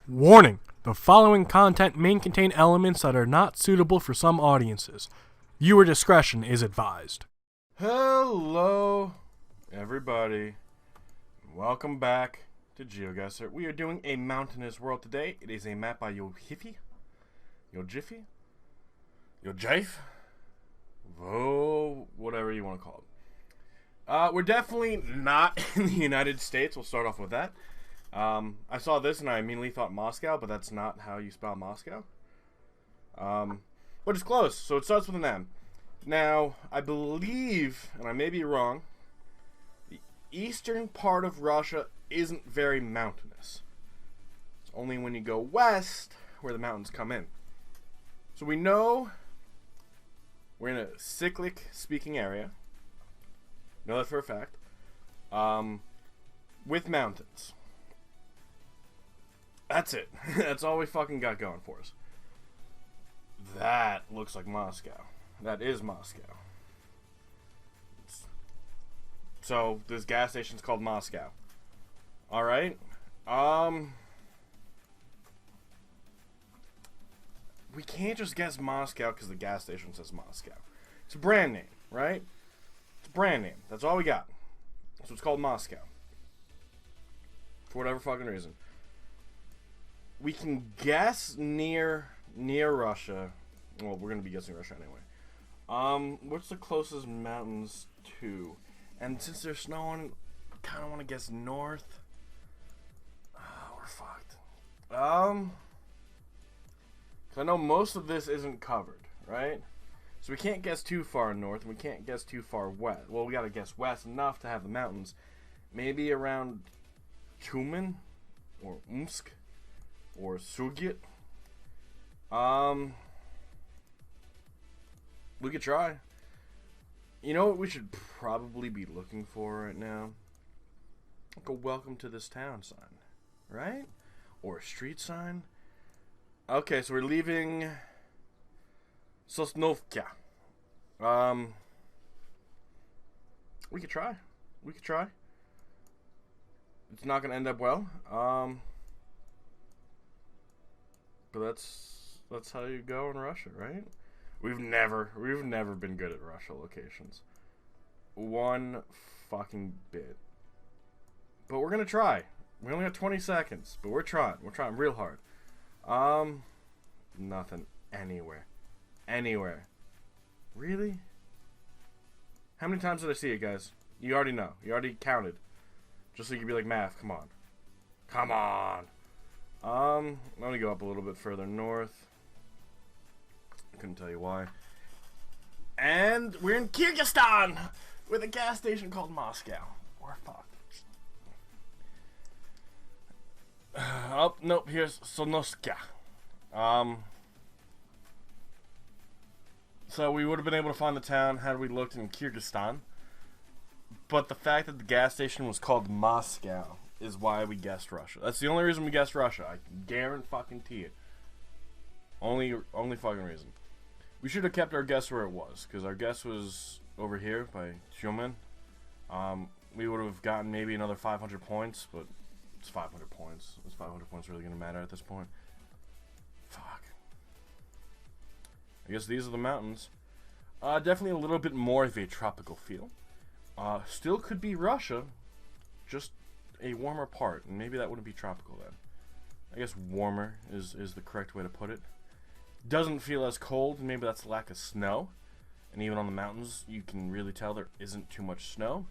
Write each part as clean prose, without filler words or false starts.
Warning: the following content may contain elements that are not suitable for some audiences. Viewer discretion is advised. Hello, everybody. Welcome back to Geoguessr. We are doing a mountainous world today. It is a map by Yojiffy. Oh, whatever you want to call it. We're definitely not in the United States. We'll start off with that. I saw this and I immediately thought Moscow, but that's not how you spell Moscow. But it's close, so it starts with an M. Now, I believe, and I may be wrong, the eastern part of Russia isn't very mountainous. It's only when you go west where the mountains come in. So we know we're in a cyclic speaking area. Know that for a fact. With mountains. That's it. That's all we fucking got going for us. That looks like Moscow. That is Moscow. So, this gas station's called Moscow. Alright. We can't just guess Moscow because the gas station says Moscow. It's a brand name, right? It's a brand name. That's all we got. So it's called Moscow. For whatever fucking reason. We can guess near Russia. Well, we're gonna be guessing Russia anyway. What's the closest mountains to? And since there's snowing, I kind of want to guess north. Oh, we're fucked. 'Cause I know most of this isn't covered, right? So we can't guess too far north, and we can't guess too far west. Well, we gotta guess west enough to have the mountains. Maybe around Tumen or Omsk. Or Sugyet. We could try. You know what we should probably be looking for right now? Like a welcome to this town sign. Right? Or a street sign. Okay, so we're leaving Sosnovka. We could try. We could try. It's not gonna end up well. But that's how you go in Russia, right? We've never been good at Russia locations. One fucking bit. But we're gonna try. We only have 20 seconds, but we're trying. We're trying real hard. Nothing anywhere. Anywhere. Really? How many times did I see it, guys? You already know. You already counted. Just so you can be like, Maff, come on. Come on. I'm gonna go up a little bit further north. Couldn't tell you why. And we're in Kyrgyzstan with a gas station called Moscow. We're fucked. Oh, nope, here's Sonoska. So we would have been able to find the town had we looked in Kyrgyzstan. But the fact that the gas station was called Moscow is why we guessed Russia. That's the only reason we guessed Russia. I guarantee it. Only fucking reason. We should have kept our guess where it was, because our guess was over here by Tumen. We would have gotten maybe another 500 points, but it's 500 points. Is 500 points really going to matter at this point? Fuck. I guess these are the mountains. Definitely a little bit more of a tropical feel. Still could be Russia, just a warmer part, and maybe that wouldn't be tropical then. I guess warmer is the correct way to put it. Doesn't feel as cold, maybe that's lack of snow. And even on the mountains, you can really tell there isn't too much snow.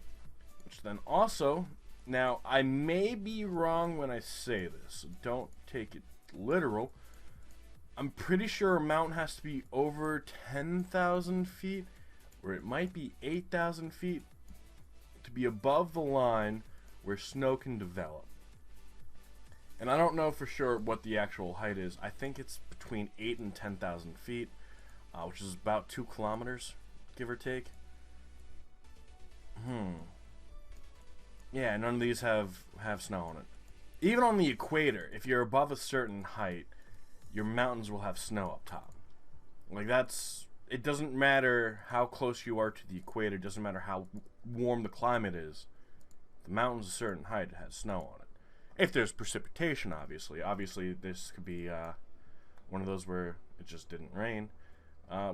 Which then also, now I may be wrong when I say this, so don't take it literal. I'm pretty sure a mountain has to be over 10,000 feet, or it might be 8,000 feet, to be above the line where snow can develop. And I don't know for sure what the actual height is. I think it's between 8 and 10,000 feet, which is about 2 kilometers, give or take. Yeah, none of these have snow on it. Even on the equator, if you're above a certain height, your mountains will have snow up top. Like, it doesn't matter how close you are to the equator, it doesn't matter how warm the climate is. The mountain's a certain height, it has snow on it. If there's precipitation, obviously. Obviously, this could be one of those where it just didn't rain.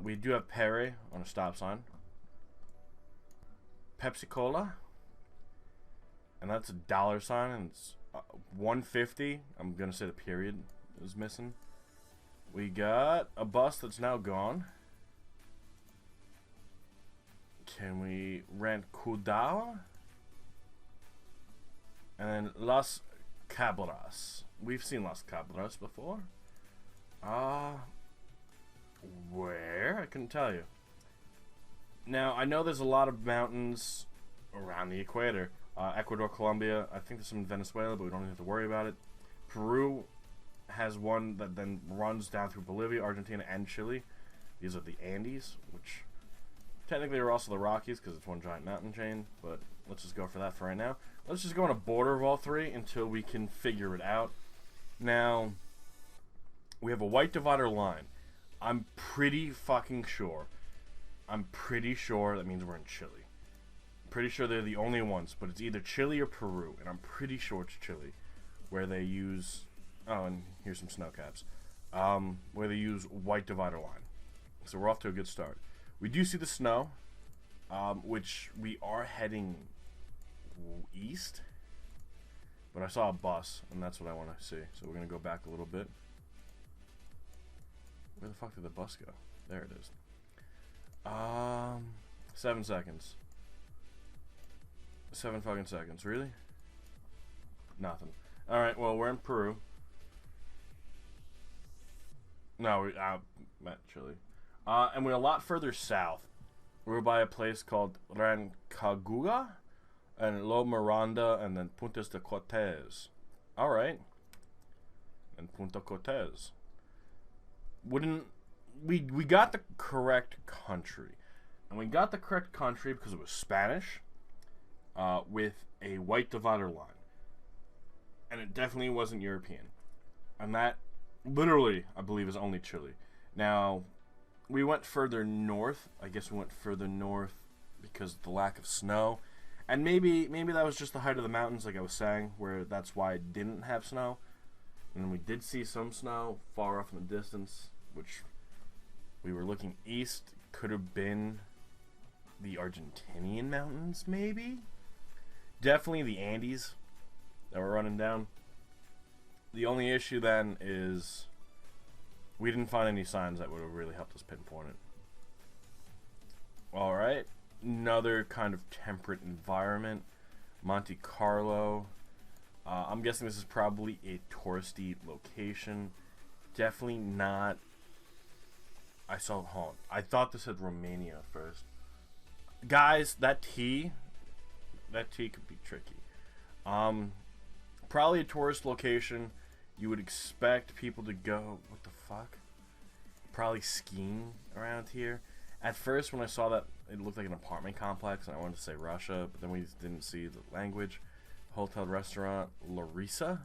We do have Pere on a stop sign. Pepsi Cola. And that's a dollar sign, and it's 150. I'm going to say the period is missing. We got a bus that's now gone. Can we rent Kudao? And then Las Cabras. We've seen Las Cabras before. Where? I couldn't tell you. Now, I know there's a lot of mountains around the equator. Ecuador, Colombia. I think there's some in Venezuela, but we don't have to worry about it. Peru has one that then runs down through Bolivia, Argentina, and Chile. These are the Andes, which technically are also the Rockies because it's one giant mountain chain, but let's just go for that for right now. Let's just go on a border of all three until we can figure it out. Now, we have a white divider line. I'm pretty fucking sure. That means we're in Chile. I'm pretty sure they're the only ones, but it's either Chile or Peru, and I'm pretty sure it's Chile, where they use... Oh, and here's some snow caps. Where they use white divider line. So we're off to a good start. We do see the snow, which we are heading east. But I saw a bus, and that's what I want to see. So we're going to go back a little bit. Where the fuck did the bus go? There it is. 7 seconds. 7 fucking seconds. Really? Nothing. Alright, well, we're in Peru. No, we're at Chile. And we're a lot further south. We're by a place called Rancagua, and Lo Miranda, and then Puntas de Cortez. Alright. And Punta Cortez. We got the correct country. And we got the correct country because it was Spanish, with a white divider line. And it definitely wasn't European. And that, literally, I believe, is only Chile. Now, we went further north. I guess we went further north because of the lack of snow. And maybe that was just the height of the mountains, like I was saying, where that's why it didn't have snow. And we did see some snow far off in the distance, which we were looking east. Could have been the Argentinian mountains, maybe? Definitely the Andes that we're running down. The only issue then is we didn't find any signs that would have really helped us pinpoint it. Alright, another kind of temperate environment. Monte Carlo. I'm guessing this is probably a touristy location. Definitely not. I thought this said Romania first. Guys, that T could be tricky. Probably a tourist location. You would expect people to go, what the fuck? Probably skiing around here. At first, when I saw that, it looked like an apartment complex, and I wanted to say Russia, but then we didn't see the language. Hotel, restaurant, Larissa.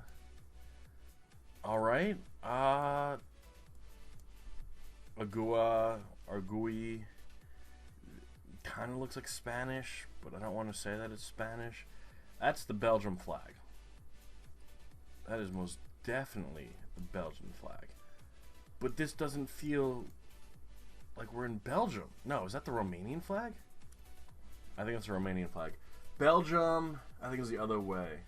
Alright. Argui. Kind of looks like Spanish, but I don't want to say that it's Spanish. That's the Belgium flag. That is most definitely the Belgian flag. But this doesn't feel like we're in Belgium. No, is that the Romanian flag? I think it's the Romanian flag. Belgium, I think, is the other way.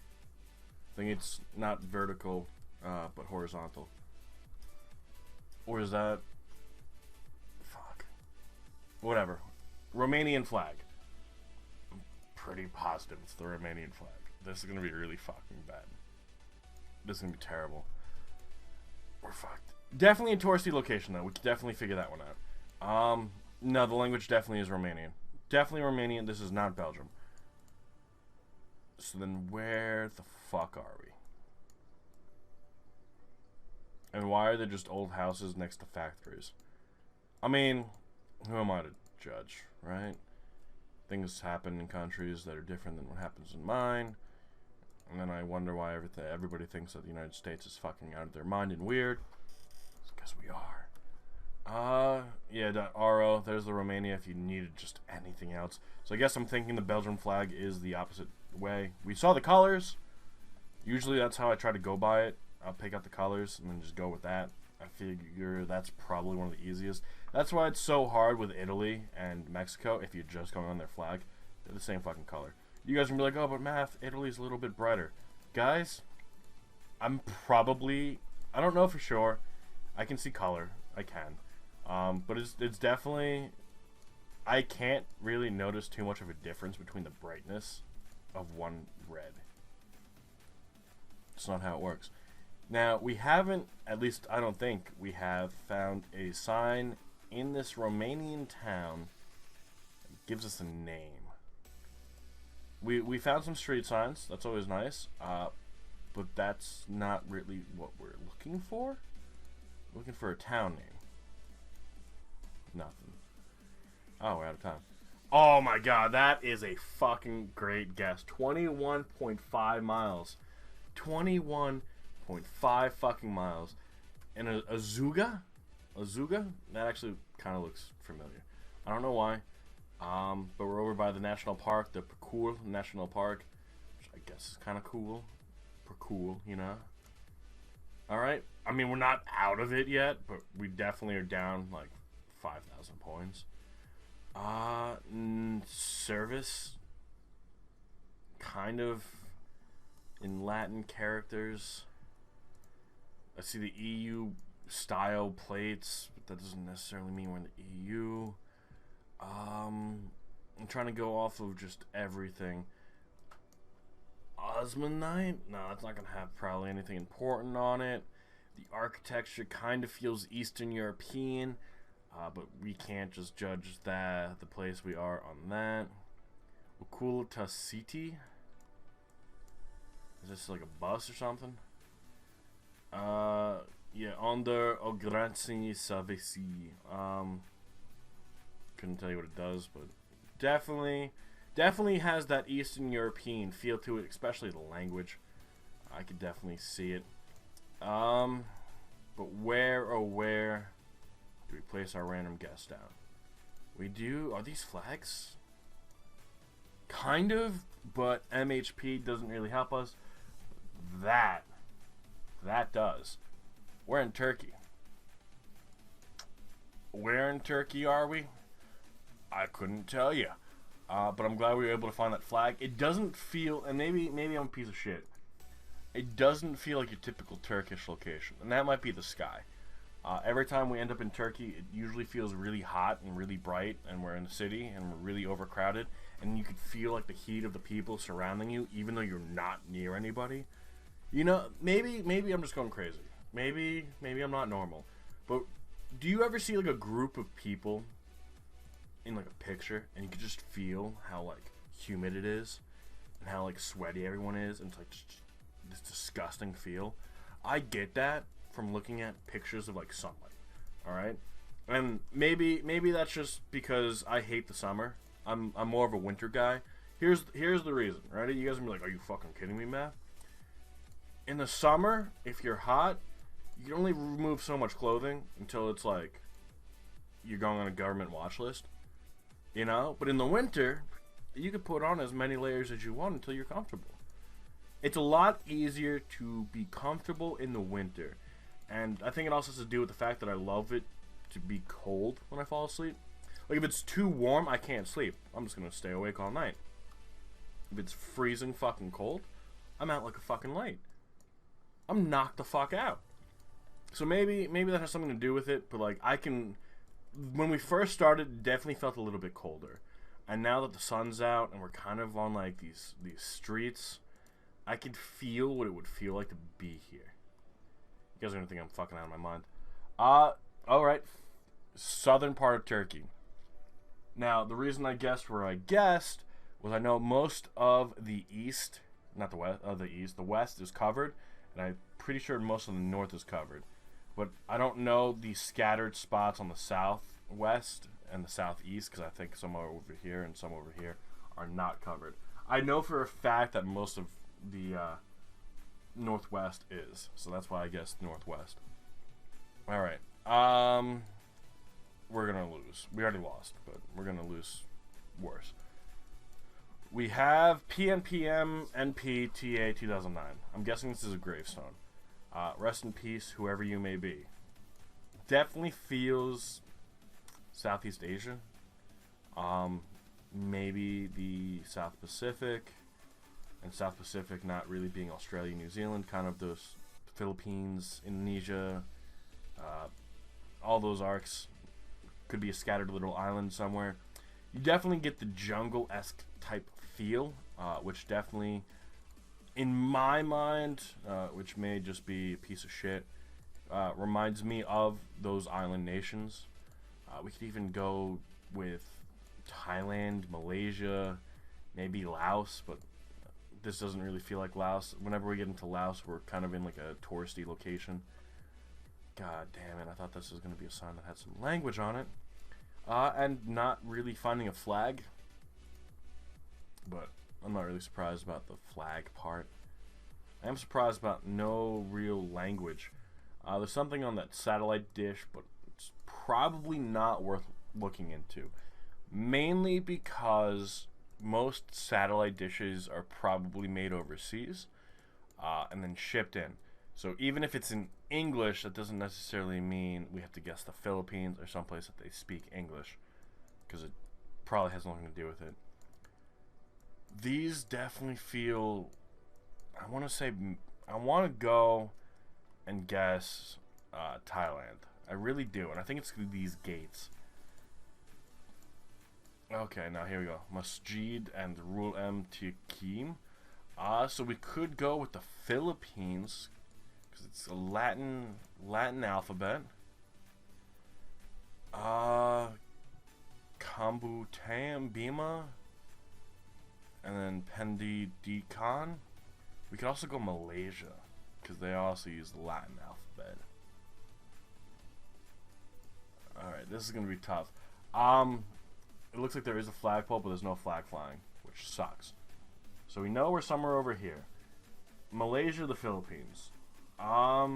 I think it's not vertical, but horizontal. Or is that... Fuck. Whatever. Romanian flag. I'm pretty positive it's the Romanian flag. This is going to be really fucking bad. This is going to be terrible. We're fucked. Definitely a touristy location, though. We could definitely figure that one out. No, the language definitely is Romanian. Definitely Romanian. This is not Belgium. So then where the fuck are we? And why are there just old houses next to factories? I mean, who am I to judge, right? Things happen in countries that are different than what happens in mine. And then I wonder why everybody thinks that the United States is fucking out of their mind and weird. It's because we are. Yeah, .ro, there's the Romania if you needed just anything else. So I guess I'm thinking the Belgian flag is the opposite way. We saw the colors, Usually that's how I try to go by it. I'll pick out the colors and then just go with that. I figure that's probably one of the easiest. That's why it's so hard with Italy and Mexico if you're just going on their flag. They're the same fucking color. You guys are going to be like, oh, but Math, Italy's a little bit brighter. Guys, I don't know for sure. I can see color. I can. But it's definitely, I can't really notice too much of a difference between the brightness of one red. It's not how it works. Now, we haven't, at least I don't think, we have found a sign in this Romanian town that gives us a name. We found some street signs. That's always nice. But that's not really what we're looking for. We're looking for a town name. Nothing. Oh, we're out of time. Oh my god, that is a fucking great guess. 21.5 miles. 21.5 fucking miles. And a Azuga? Azuga? That actually kind of looks familiar. I don't know why. But we're over by the national park, the Parcours National Park, which I guess is kind of cool. Parcours, you know? Alright. I mean, we're not out of it yet, but we definitely are down like 5,000 points. Service. Kind of in Latin characters. I see the EU style plates, but that doesn't necessarily mean we're in the EU. I'm trying to go off of just everything. Osmanite? No, that's not going to have probably anything important on it. The architecture kind of feels Eastern European, but we can't just judge the place we are on that. Okulta City? Is this like a bus or something? Yeah, under Ogranci Savesi. Couldn't tell you what it does, but definitely has that Eastern European feel to it, especially the language. I could definitely see it. But where do we place our random guess down? We do. Are these flags? Kind of, but MHP doesn't really help us. That does. We're in Turkey. Where in Turkey are we? I couldn't tell you. But I'm glad we were able to find that flag. It doesn't feel, and maybe I'm a piece of shit. It doesn't feel like your typical Turkish location, and that might be the sky. Every time we end up in Turkey, it usually feels really hot and really bright, and we're in the city, and we're really overcrowded, and you could feel like the heat of the people surrounding you, even though you're not near anybody. You know, maybe I'm just going crazy. Maybe I'm not normal. But do you ever see like a group of people in like a picture, and you can just feel how like humid it is, and how like sweaty everyone is, and it's like just this disgusting feel? I get that from looking at pictures of like sunlight. All right, and maybe that's just because I hate the summer. I'm more of a winter guy. Here's the reason, right? You guys are gonna be like, are you fucking kidding me, Matt? In the summer, if you're hot, you can only remove so much clothing until it's like you're going on a government watch list, you know? But in the winter, you can put on as many layers as you want until you're comfortable. It's a lot easier to be comfortable in the winter. And I think it also has to do with the fact that I love it to be cold when I fall asleep. Like, if it's too warm, I can't sleep. I'm just going to stay awake all night. If it's freezing fucking cold, I'm out like a fucking light. I'm knocked the fuck out. So maybe that has something to do with it, but like when we first started, it definitely felt a little bit colder. And now that the sun's out and we're kind of on like these streets, I can feel what it would feel like to be here. You guys are gonna think I'm fucking out of my mind. Alright. Southern part of Turkey. Now, the reason I guessed where I guessed was I know most of the east, not the west, the west is covered, and I'm pretty sure most of the north is covered. But I don't know the scattered spots on the southwest and the southeast, because I think some are over here and some over here are not covered. I know for a fact that most of the northwest is, so that's why I guessed northwest. Alright. We're gonna lose. We already lost, but we're gonna lose worse. We have PNPM NPTA 2009. I'm guessing this is a gravestone. Rest in peace, whoever you may be. Definitely feels Southeast Asia. Maybe the South Pacific. And South Pacific not really being Australia, New Zealand. Kind of those Philippines, Indonesia. All those arcs. Could be a scattered little island somewhere. You definitely get the jungle-esque type feel, which definitely, in my mind, which may just be a piece of shit, reminds me of those island nations. We could even go with Thailand, Malaysia, maybe Laos, but this doesn't really feel like Laos. Whenever we get into Laos, we're kind of in like a touristy location. God damn it, I thought this was going to be a sign that had some language on it. And not really finding a flag. But I'm not really surprised about the flag part. I am surprised about no real language. There's something on that satellite dish, but it's probably not worth looking into. Mainly because most satellite dishes are probably made overseas and then shipped in. So even if it's in English, that doesn't necessarily mean we have to guess the Philippines or someplace that they speak English, because it probably has nothing to do with it. These definitely feel, I want to go and guess Thailand. I really do, and I think it's these gates. Okay, now here we go. Masjid and Rul M Tikim. So we could go with the Philippines, because it's a Latin alphabet. Kambutam Bima, and then Pendidikan. We could also go Malaysia, because they also use the Latin alphabet. Alright, this is going to be tough. It looks like there is a flagpole, but there's no flag flying, which sucks. So we know we're somewhere over here. Malaysia, the Philippines. I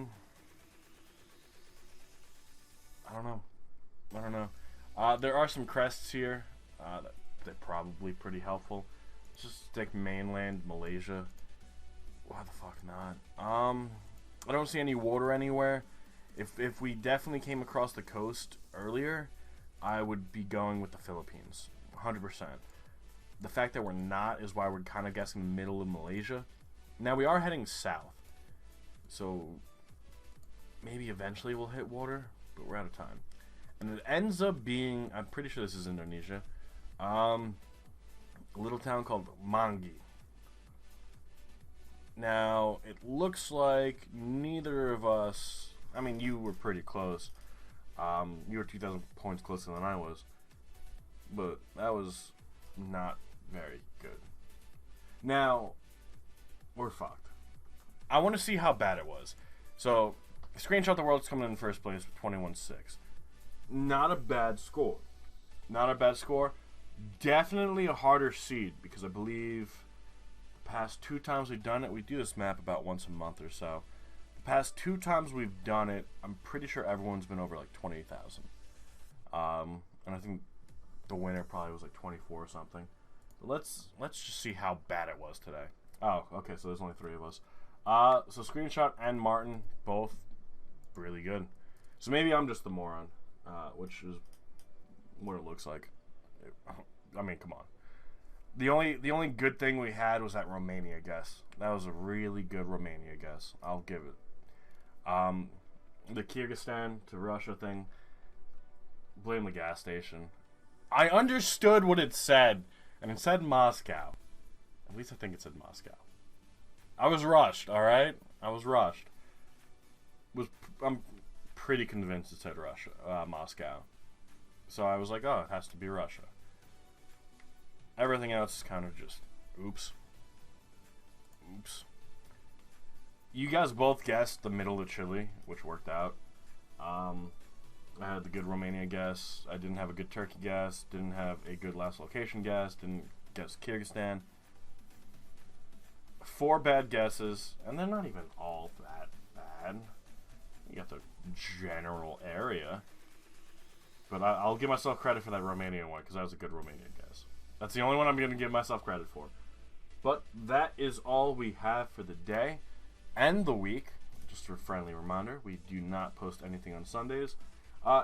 don't know. There are some crests here. They're probably pretty helpful. Let's just stick mainland Malaysia. Why the fuck not? I don't see any water anywhere. If we definitely came across the coast earlier, I would be going with the Philippines, 100%. The fact that we're not is why we're kind of guessing the middle of Malaysia. Now we are heading south, so maybe eventually we'll hit water, but we're out of time. And it ends up being, I'm pretty sure this is Indonesia, a little town called Mangi. Now, it looks like neither of us, I mean, you were pretty close. You were 2,000 points closer than I was, but that was not very good. Now, we're fucked. I want to see how bad it was. So, Screenshot the World's coming in first place with 21-6. Not a bad score. Not a bad score. Definitely a harder seed, because I believe the past 2 times we've done it, we do this map about once a month or so. The past 2 times we've done it, I'm pretty sure everyone's been over like 20,000. And I think the winner probably was like 24 or something. Let's just see how bad it was today. Oh, okay, so there's only 3 of us. So Screenshot and Martin, both really good. So maybe I'm just the moron, which is what it looks like. I mean, come on. The only good thing we had was that Romania guess. That was a really good Romania guess. I'll give it. The Kyrgyzstan to Russia thing, blame the gas station. I understood what it said, and it said Moscow. At least I think it said Moscow. I was rushed, alright? I was rushed. I'm pretty convinced it said Russia, Moscow. So I was like, oh, it has to be Russia. Everything else is kind of just, oops. Oops. You guys both guessed the middle of Chile, which worked out. I had the good Romania guess. I didn't have a good Turkey guess. Didn't have a good last location guess. Didn't guess Kyrgyzstan. 4 bad guesses, and they're not even all that bad. You got the general area. But I'll give myself credit for that Romania one, because that was a good Romania guess. That's the only one I'm going to give myself credit for. But that is all we have for the day and the week. Just a friendly reminder, we do not post anything on Sundays.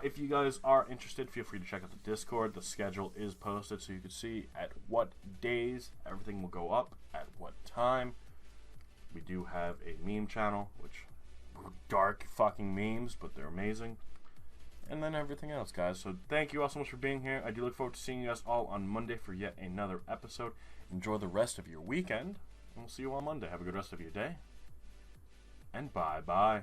If you guys are interested, feel free to check out the Discord. The schedule is posted so you can see at what days everything will go up, at what time. We do have a meme channel, which dark fucking memes, but they're amazing. And then everything else, guys. So thank you all so much for being here. I do look forward to seeing you guys all on Monday for yet another episode. Enjoy the rest of your weekend, and we'll see you on Monday. Have a good rest of your day. And bye-bye.